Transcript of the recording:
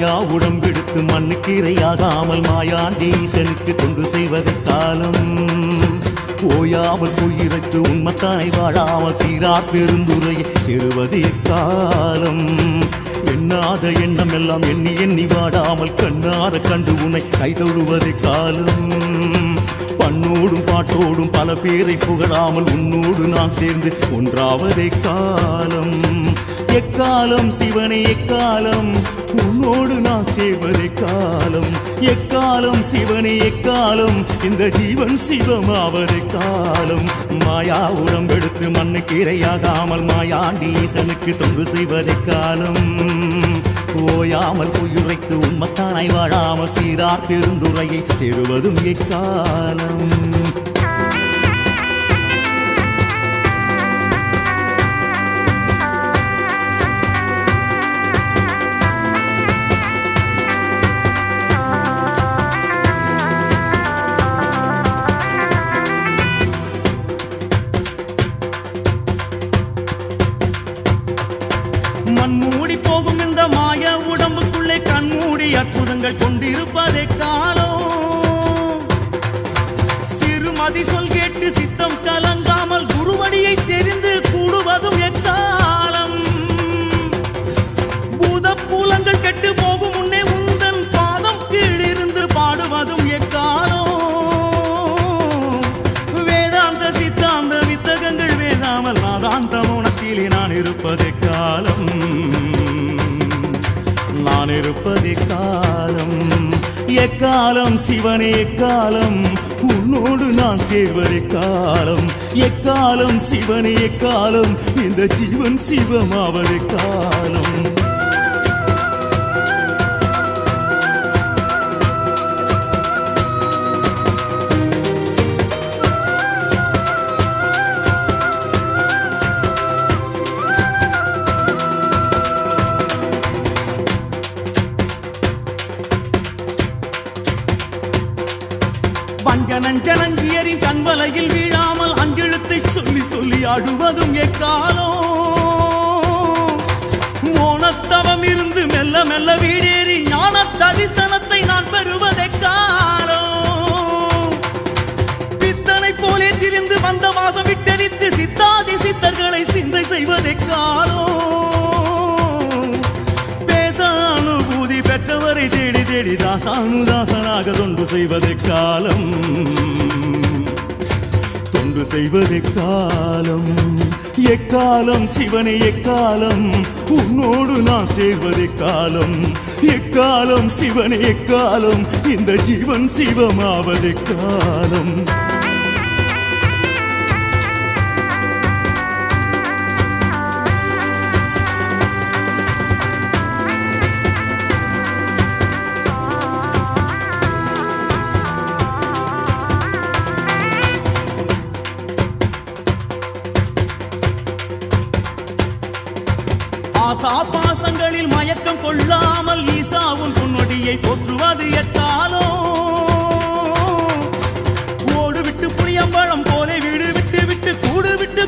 மாயா உடம்பெடுத்து மண்ணுக்கு இரையாகாமல் மாயாண்டீசனுக்கு தொண்டு செய்வது காலம். ஓயாமல் உயிரைத்து உண்மத்தானை வாழாமல் சீரார் பெருந்துரையை சேருவது எக்காலம். எண்ணாத எண்ணம் எல்லாம் எண்ணி எண்ணி வாடாமல் கண்ணார கண்டு உன்னை கைதொழுவதை காலம். பண்ணோடும் பாட்டோடும் பல பேரை புகழாமல் உன்னோடு நான் சேர்ந்து ஒன்றாவதை காலம். எக்காலம் சிவனை எக்காலம் உன்னோடு நான் சேர்வதை காலம். எக்காலம் சிவனை எக்காலம் இந்த ஜீவன் சிவமாவதை காலம். மாயா உடம்பெடுத்து மண்ணுக்கு இரையாகாமல் மாயாண்டீசனுக்கு தொண்டு செய்வதை காலம். ஓயாமல் உயிரைத்து உண்மத்தானாய் வாழாமல் சீரார் பெருந்துரையை சேருவதும் எக்காலம். மண்மூடி போகும் இந்த மாய உடம்புக்குள்ளே கண்மூடி அற்புதங்கள் கொண்டிருப்பதே காலம். சிறுமதி சொல் கேட்டு சித்தம் கலங்காமல் குருவடியை தெரிந்து கூடுவதும் எக்காலம். பூதப்பூலங்கள் கெட்டு போகும் முன்னே உந்தன் பாதம் கீழிருந்து பாடுவதும் எக்காலம். வேதாந்த சித்தாந்த வித்தகங்கள் வேதாமல் நாதாந்த மௌனத்திலே நான் இருப்பதே காலம். நான் இருப்பதே காலம். எக்காலம் சிவனே எக்காலம் உன்னோடு நான் சேர்வதே காலம். எக்காலம் சிவனே எக்காலம் இந்த ஜீவன் சிவமாவதே காலம். வஞ்சனஞ்சியரின் கண்வலையில் வீழாமல் அஞ்செழுத்தை சொல்லி சொல்லி ஆடுவதும் எக்காலம். மோனத்தவம் இருந்து மெல்ல மெல்ல வீடேறி ஞான தரிசனத்தை நான் பெறுவதே காலம். பித்தனை போலே திரிந்து வந்த வாசம் விட்டெரித்து சித்தாதி சித்தர்களை சிந்தை செய்வதே காலம். பேச அனுபூதி பெற்றவரை தேடி தேடி தாசானுதாசனாக தொண்டு செய்வதே காலம். தொண்டு செய்வதே காலம். எக்காலம் சிவனை எக்காலம் உன்னோடு நான் சேர்வதே காலம். எக்காலம் சிவனை எக்காலம் இந்த ஜீவன் சிவமாவதே காலம். ஆசா பாசங்களில் மயக்கம் கொள்ளாமல் ஈசாவும் பொன்னொடியை போற்றுவது எக்காலம். ஓடு விட்டு புளியம்பழம் போல வீடு விட்டு விட்டு கூடு விட்டு